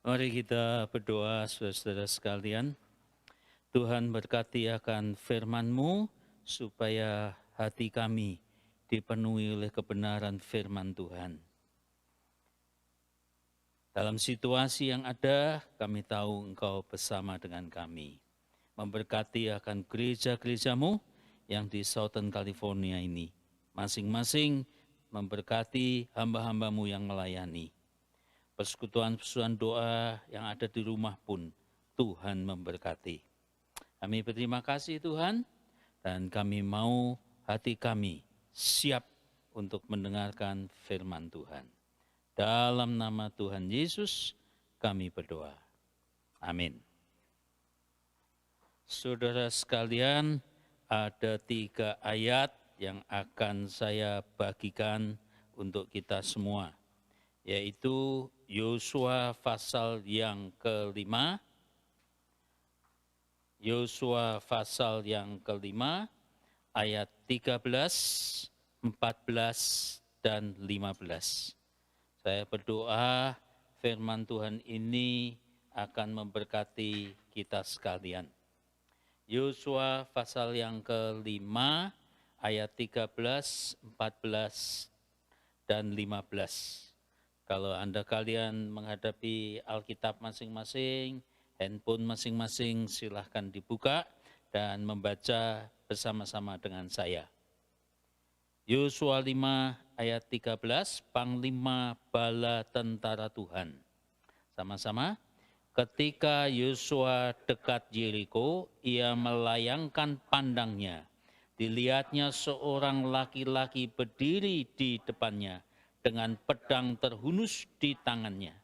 Mari kita berdoa, saudara-saudara sekalian. Tuhan berkati akan firman-Mu supaya hati kami dipenuhi oleh kebenaran firman Tuhan. Dalam situasi yang ada, kami tahu Engkau bersama dengan kami. Memberkati akan gereja-gereja-Mu yang di Southern California ini. Masing-masing memberkati hamba-hamba-Mu yang melayani. Persekutuan-persekutuan doa yang ada di rumah pun Tuhan memberkati. Kami berterima kasih Tuhan, dan kami mau hati kami siap untuk mendengarkan firman Tuhan. Dalam nama Tuhan Yesus kami berdoa. Amin. Saudara sekalian, ada 3 ayat yang akan saya bagikan untuk kita semua, yaitu Yosua pasal yang ke-5, Yosua pasal yang ke-5 ayat 13, 14, dan 15. Saya berdoa firman Tuhan ini akan memberkati kita sekalian. Yosua pasal yang ke-5 ayat 13, 14, dan 15. Kalau Anda kalian menghadapi Alkitab masing-masing, handphone masing-masing, silahkan dibuka dan membaca bersama-sama dengan saya. Yosua 5 ayat 13, Panglima Bala Tentara Tuhan. Sama-sama. Ketika Yosua dekat Yeriko, ia melayangkan pandangnya. Dilihatnya seorang laki-laki berdiri di depannya dengan pedang terhunus di tangannya.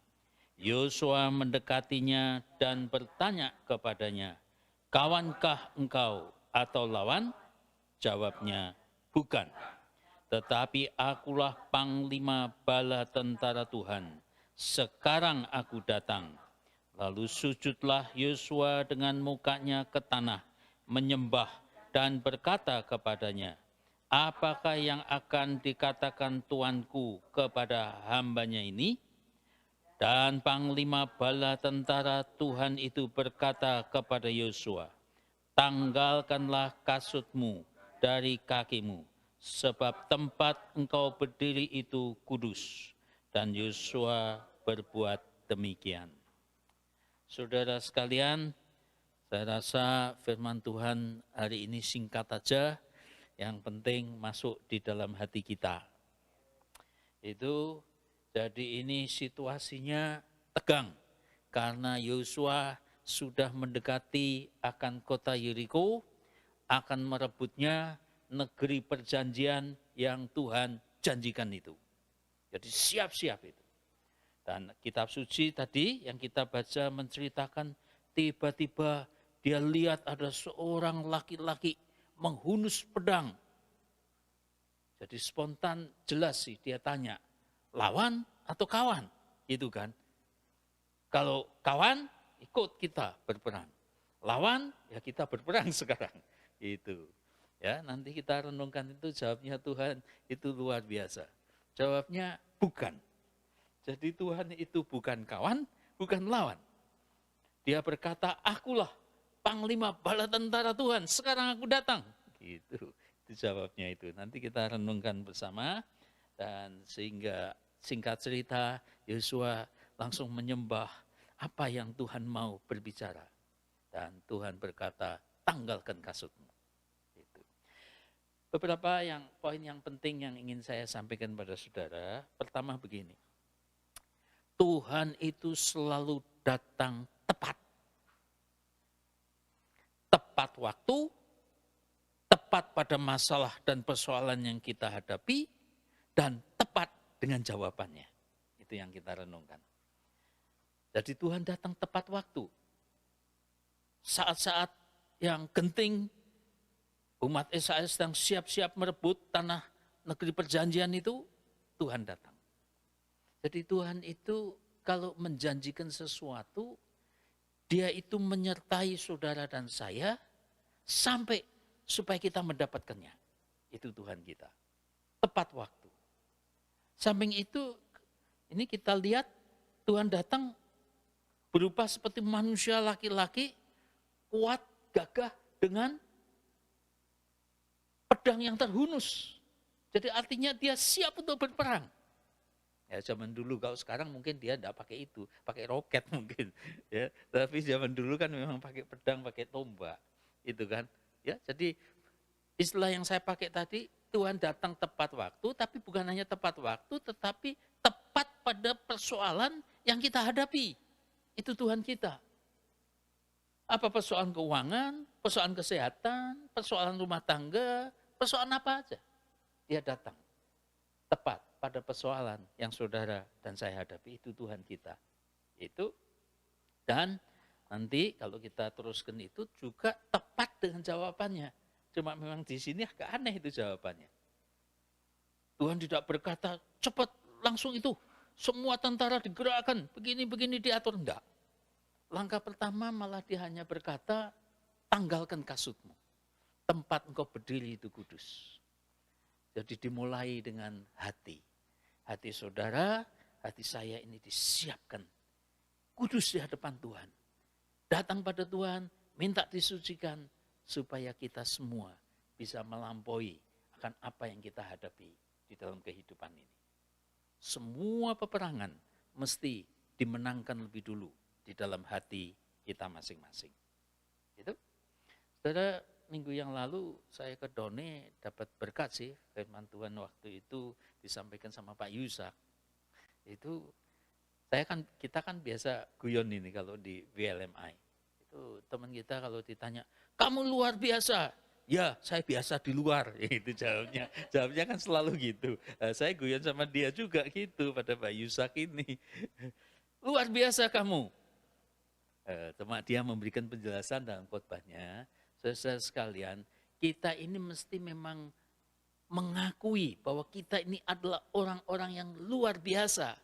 Yosua mendekatinya dan bertanya kepadanya, "Kawankah engkau atau lawan?" Jawabnya, "Bukan. Tetapi akulah panglima bala tentara Tuhan. Sekarang aku datang." Lalu sujudlah Yosua dengan mukanya ke tanah, menyembah dan berkata kepadanya, "Apakah yang akan dikatakan tuanku kepada hambanya ini?" Dan panglima bala tentara Tuhan itu berkata kepada Yosua, "Tanggalkanlah kasutmu dari kakimu, sebab tempat engkau berdiri itu kudus." Dan Yosua berbuat demikian. Saudara sekalian, saya rasa firman Tuhan hari ini singkat saja, yang penting masuk di dalam hati kita. Jadi ini situasinya tegang karena Yosua sudah mendekati akan kota Yeriko, akan merebutnya negeri perjanjian yang Tuhan janjikan itu. Jadi siap-siap itu. Dan kitab suci tadi yang kita baca menceritakan tiba-tiba dia lihat ada seorang laki-laki menghunus pedang. Jadi spontan jelas sih dia tanya, lawan atau kawan? Itu kan. Kalau kawan, ikut kita berperang. Lawan, ya kita berperang sekarang. Itu. Ya, nanti kita renungkan itu, jawabnya Tuhan itu luar biasa. Jawabnya bukan. Jadi Tuhan itu bukan kawan, bukan lawan. Dia berkata, "Akulah panglima bala tentara Tuhan, sekarang aku datang." Gitu. Itu jawabnya itu. Nanti kita renungkan bersama, dan sehingga singkat cerita Yosua langsung menyembah apa yang Tuhan mau berbicara. Dan Tuhan berkata, "Tanggalkan kasutmu." Itu. Beberapa poin yang penting yang ingin saya sampaikan pada saudara. Pertama begini, Tuhan itu selalu datang tepat. Tepat waktu, tepat pada masalah dan persoalan yang kita hadapi, dan tepat dengan jawabannya. Itu yang kita renungkan. Jadi Tuhan datang tepat waktu. Saat-saat yang genting, umat Israel sedang siap-siap merebut tanah negeri perjanjian itu, Tuhan datang. Jadi Tuhan itu kalau menjanjikan sesuatu, dia itu menyertai saudara dan saya sampai supaya kita mendapatkannya. Itu Tuhan kita. Tepat waktu. Samping itu, ini kita lihat Tuhan datang berupa seperti manusia laki-laki, kuat, gagah dengan pedang yang terhunus. Jadi artinya dia siap untuk berperang. Ya zaman dulu, kalau sekarang mungkin dia tidak pakai itu, pakai roket mungkin. Ya, tapi zaman dulu kan memang pakai pedang, pakai tombak, itu kan. Ya, jadi istilah yang saya pakai tadi, Tuhan datang tepat waktu, tapi bukan hanya tepat waktu, tetapi tepat pada persoalan yang kita hadapi. Itu Tuhan kita. Apa persoalan keuangan, persoalan kesehatan, persoalan rumah tangga, persoalan apa aja. Dia datang tepat pada persoalan yang saudara dan saya hadapi, itu Tuhan kita. Itu, dan nanti kalau kita teruskan itu juga tepat dengan jawabannya. Cuma memang di sini agak aneh itu jawabannya. Tuhan tidak berkata, cepat langsung itu, semua tentara digerakkan, begini-begini diatur, enggak. Langkah pertama malah dia hanya berkata, tanggalkan kasutmu. Tempat engkau berdiri itu kudus. Jadi dimulai dengan hati. Hati saudara, hati saya ini disiapkan. Kudus di hadapan Tuhan. Datang pada Tuhan, minta disucikan, supaya kita semua bisa melampaui akan apa yang kita hadapi di dalam kehidupan ini. Semua peperangan mesti dimenangkan lebih dulu di dalam hati kita masing-masing. Itu. Saudara, minggu yang lalu saya ke Done dapat berkat sih, firman Tuhan waktu itu disampaikan sama Pak Yusak. Itu kita kan biasa guyon ini kalau di VLMI. Itu teman kita kalau ditanya, kamu luar biasa. Ya, saya biasa di luar. Itu jawabnya. Jawabnya kan selalu gitu. Saya guyon sama dia juga gitu pada Pak Yusak ini. Luar biasa kamu. Cuma dia memberikan penjelasan dalam khotbahnya. Saudara sekalian, kita ini mesti memang mengakui bahwa kita ini adalah orang-orang yang luar biasa.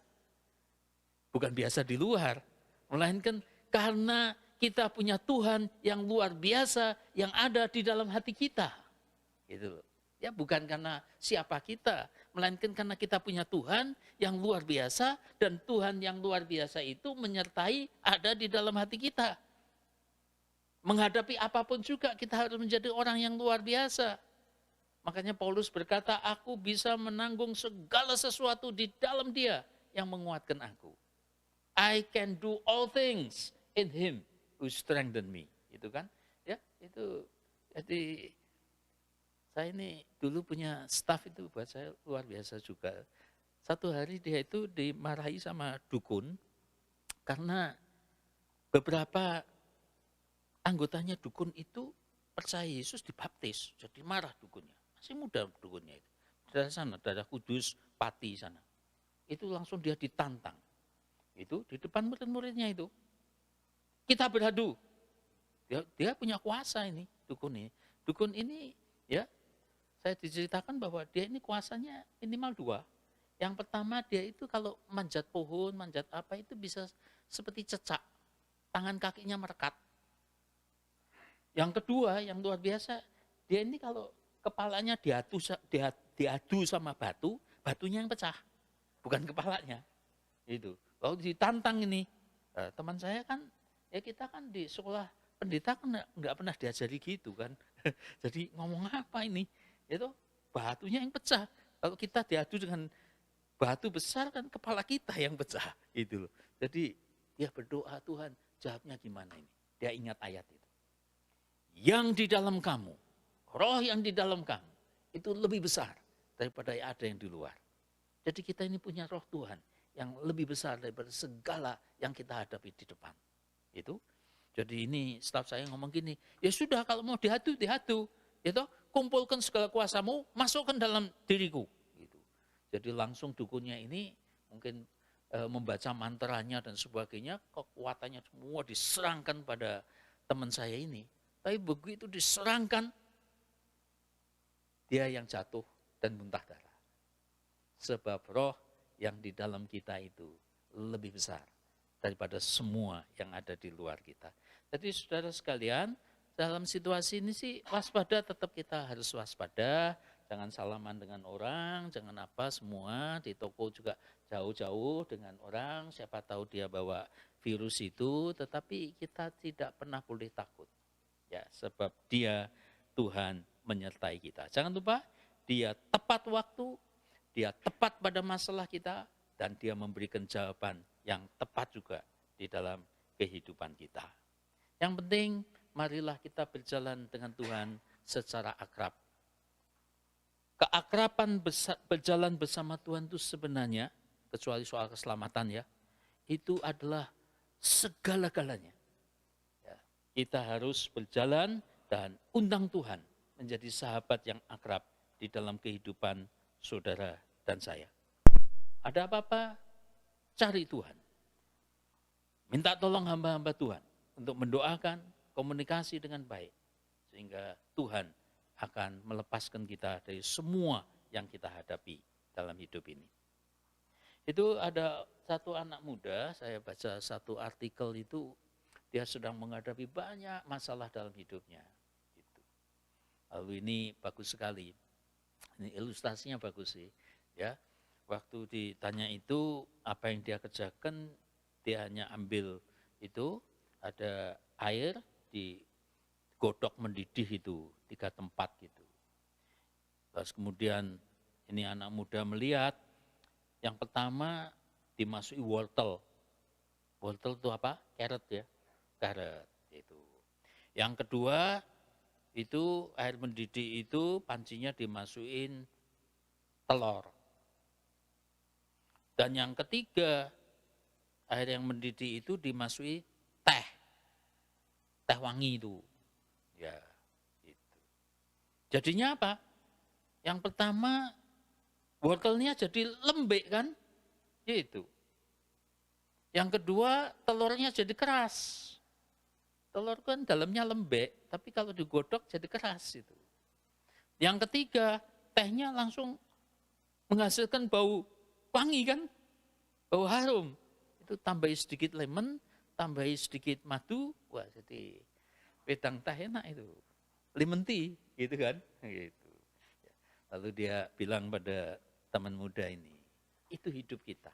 Bukan biasa di luar, melainkan karena kita punya Tuhan yang luar biasa yang ada di dalam hati kita. Gitu loh. Ya, bukan karena siapa kita, melainkan karena kita punya Tuhan yang luar biasa, dan Tuhan yang luar biasa itu menyertai ada di dalam hati kita. Menghadapi apapun juga kita harus menjadi orang yang luar biasa. Makanya Paulus berkata, aku bisa menanggung segala sesuatu di dalam Dia yang menguatkan aku. I can do all things in Him who strengthen me. Itu kan? Ya, itu. Jadi saya ini dulu punya staff itu buat saya luar biasa juga. Satu hari dia itu dimarahi sama dukun karena beberapa anggotanya dukun itu percaya Yesus dibaptis, jadi marah dukunnya. Masih muda dukunnya itu. Dari sana, daerah Kudus, Pati sana. Itu langsung dia ditantang. Itu di depan murid-muridnya itu. Kita beradu. Dia punya kuasa ini, dukun ini. Dukun ini, ya, saya diceritakan bahwa dia ini kuasanya minimal 2. Yang pertama dia itu kalau manjat pohon, manjat apa itu bisa seperti cecak. Tangan kakinya merekat. Yang kedua, yang luar biasa, dia ini kalau kepalanya diadu sama batu, batunya yang pecah, bukan kepalanya. Itu. Lalu ditantang ini, teman saya kan, ya kita kan di sekolah pendeta kan nggak pernah diajari gitu kan. Jadi ngomong apa ini? Itu batunya yang pecah. Kalau kita diadu dengan batu besar kan kepala kita yang pecah. Itu loh. Jadi dia berdoa, Tuhan jawabnya gimana ini? Dia ingat ayat itu. Yang di dalam kamu, roh yang di dalam kamu, itu lebih besar daripada yang ada yang di luar. Jadi kita ini punya roh Tuhan yang lebih besar daripada segala yang kita hadapi di depan. Itu. Jadi ini staf saya ngomong gini, ya sudah kalau mau dihadu, dihadu. Itu kumpulkan segala kuasamu, masukkan dalam diriku. Gitu. Jadi langsung dukunnya ini mungkin membaca mantranya dan sebagainya, kekuatannya semua diserangkan pada teman saya ini. Tapi begitu diserangkan, dia yang jatuh dan muntah darah. Sebab roh yang di dalam kita itu lebih besar daripada semua yang ada di luar kita. Jadi saudara sekalian, dalam situasi ini sih waspada, tetap kita harus waspada. jangan salaman dengan orang, jangan apa semua, di toko juga jauh-jauh dengan orang, siapa tahu dia bawa virus itu, tetapi kita tidak pernah boleh takut. Ya, sebab dia Tuhan menyertai kita. Jangan lupa, dia tepat waktu, dia tepat pada masalah kita, dan dia memberikan jawaban yang tepat juga di dalam kehidupan kita. Yang penting, marilah kita berjalan dengan Tuhan secara akrab. Keakraban berjalan bersama Tuhan itu sebenarnya, kecuali soal keselamatan ya, itu adalah segala-galanya. Ya, kita harus berjalan dan undang Tuhan menjadi sahabat yang akrab di dalam kehidupan saudara dan saya. Ada apa-apa, cari Tuhan. Minta tolong hamba-hamba Tuhan untuk mendoakan, komunikasi dengan baik. Sehingga Tuhan akan melepaskan kita dari semua yang kita hadapi dalam hidup ini. Itu ada satu anak muda, saya baca satu artikel itu, dia sedang menghadapi banyak masalah dalam hidupnya. Gitu. Lalu ini bagus sekali, ini ilustrasinya bagus sih. Ya, waktu ditanya itu apa yang dia kerjakan, dia hanya ambil itu, ada air di godok mendidih itu 3 tempat gitu. Terus kemudian ini anak muda melihat yang pertama dimasuki wortel. Wortel itu apa? Carrot ya. Carrot itu. Yang kedua itu air mendidih itu pancinya dimasukin telur. Dan yang ketiga air yang mendidih itu dimasuki teh. Teh wangi itu. Ya, itu. Jadinya apa? Yang pertama, wortelnya jadi lembek kan? Itu. Yang kedua, telurnya jadi keras. Telur kan dalamnya lembek, tapi kalau digodok jadi keras itu. Yang ketiga, tehnya langsung menghasilkan bau wangi kan? Bau harum. Itu tambahi sedikit lemon, tambahi sedikit madu, wah jadi wedang teh enak itu, lemon tea gitu kan, gitu. Lalu dia bilang pada teman muda ini, itu hidup kita.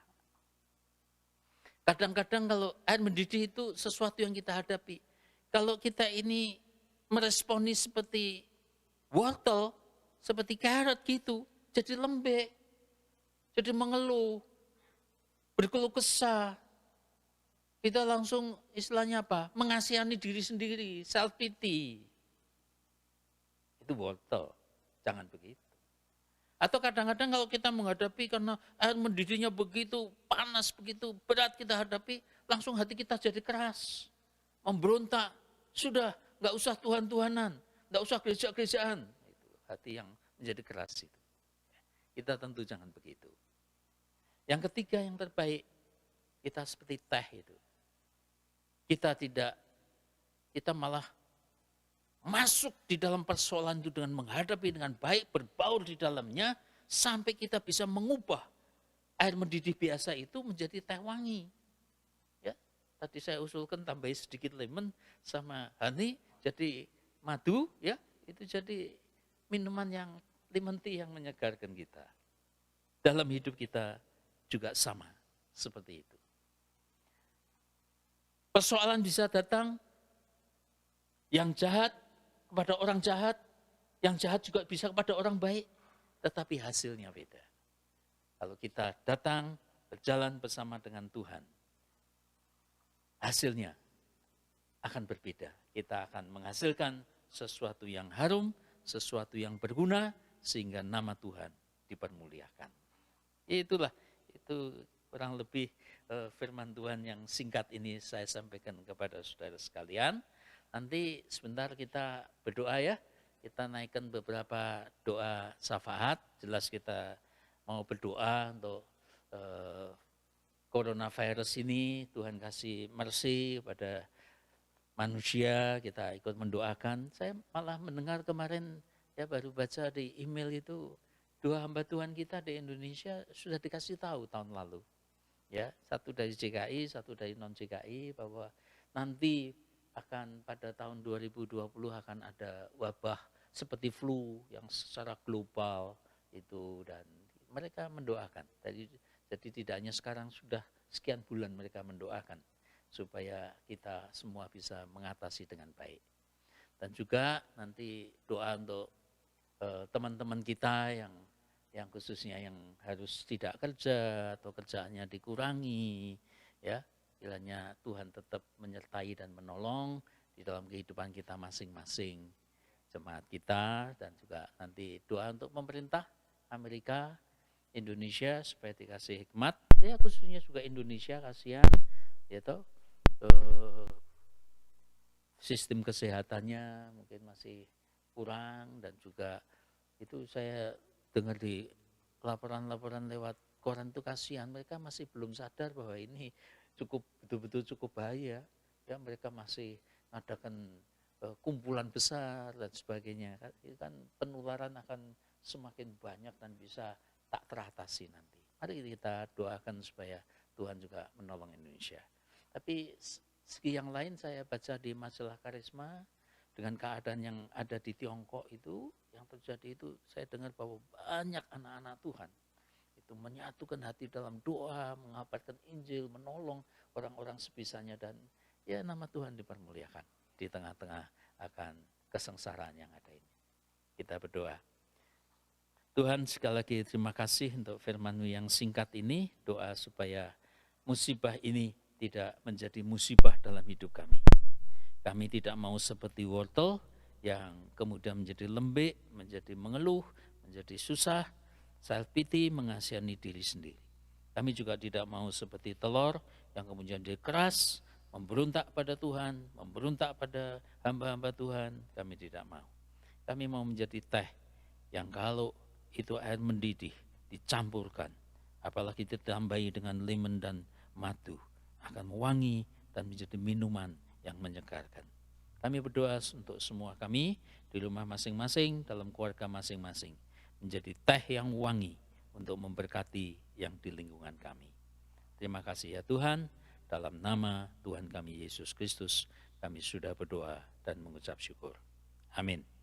Kadang-kadang kalau air mendidih itu sesuatu yang kita hadapi, kalau kita ini meresponi seperti wortel, seperti carrot gitu, jadi lembek, jadi mengeluh, berkeluh kesah. Kita langsung istilahnya apa? Mengasihani diri sendiri, self pity. Itu wortel, jangan begitu. Atau kadang-kadang kalau kita menghadapi karena air mendidihnya begitu panas, begitu berat kita hadapi, langsung hati kita jadi keras. Memberontak, sudah nggak usah Tuhan-Tuhanan, nggak usah gereja-gerejaan. Itu hati yang menjadi keras itu. Kita tentu jangan begitu. Yang ketiga yang terbaik, kita seperti teh itu. Kita malah masuk di dalam persoalan itu dengan menghadapi dengan baik, berbaur di dalamnya, sampai kita bisa mengubah air mendidih biasa itu menjadi teh wangi. Ya, tadi saya usulkan tambahin sedikit lemon sama honey, jadi madu, ya, itu jadi minuman yang lemon tea yang menyegarkan kita. Dalam hidup kita juga sama seperti itu. Persoalan bisa datang, yang jahat kepada orang jahat, yang jahat juga bisa kepada orang baik, tetapi hasilnya beda. Kalau kita datang berjalan bersama dengan Tuhan, hasilnya akan berbeda. Kita akan menghasilkan sesuatu yang harum, sesuatu yang berguna, sehingga nama Tuhan dipermuliakan. Itulah, itu kurang lebih firman Tuhan yang singkat ini saya sampaikan kepada saudara sekalian. Nanti sebentar kita berdoa ya, kita naikkan beberapa doa syafaat, jelas kita mau berdoa untuk coronavirus ini, Tuhan kasih mercy pada manusia, kita ikut mendoakan. Saya malah mendengar kemarin, ya baru baca di email itu, 2 hamba Tuhan kita di Indonesia sudah dikasih tahu tahun lalu. Ya, satu dari JKI, satu dari non JKI, bahwa nanti akan pada tahun 2020 akan ada wabah seperti flu yang secara global itu, dan mereka mendoakan. Jadi tidak hanya sekarang, sudah sekian bulan mereka mendoakan supaya kita semua bisa mengatasi dengan baik. Dan juga nanti doa untuk teman-teman kita yang khususnya yang harus tidak kerja atau kerjaannya dikurangi, ya, kiranya Tuhan tetap menyertai dan menolong di dalam kehidupan kita masing-masing, jemaat kita, dan juga nanti doa untuk pemerintah Amerika, Indonesia supaya dikasih hikmat, ya khususnya juga Indonesia, kasihan, ya toh, sistem kesehatannya mungkin masih kurang, dan juga itu saya dengar di laporan-laporan lewat koran itu, kasihan mereka masih belum sadar bahwa ini betul-betul cukup bahaya, ya mereka masih mengadakan kumpulan besar dan sebagainya, kan penularan akan semakin banyak dan bisa tak teratasi nanti. Mari kita doakan supaya Tuhan juga menolong Indonesia. Tapi segi yang lain saya baca di majalah Karisma, dengan keadaan yang ada di Tiongkok itu, yang terjadi itu, saya dengar bahwa banyak anak-anak Tuhan itu menyatukan hati dalam doa, mengabarkan Injil, menolong orang-orang sebisanya, dan ya nama Tuhan dipermuliakan di tengah-tengah akan kesengsaraan yang ada ini. Kita berdoa. Tuhan, sekali lagi terima kasih untuk firman-Mu yang singkat ini, doa supaya musibah ini tidak menjadi musibah dalam hidup kami. Kami tidak mau seperti wortel yang kemudian menjadi lembek, menjadi mengeluh, menjadi susah, self pity, mengasihani diri sendiri. Kami juga tidak mau seperti telur yang kemudian jadi keras, memberontak pada Tuhan, memberontak pada hamba-hamba Tuhan. Kami tidak mau. Kami mau menjadi teh yang kalau itu air mendidih, dicampurkan, apalagi ditambahi dengan lemon dan madu, akan mewangi dan menjadi minuman yang menyegarkan. Kami berdoa untuk semua kami di rumah masing-masing, dalam keluarga masing-masing, menjadi teh yang wangi untuk memberkati yang di lingkungan kami. Terima kasih ya Tuhan, dalam nama Tuhan kami Yesus Kristus, kami sudah berdoa dan mengucap syukur. Amin.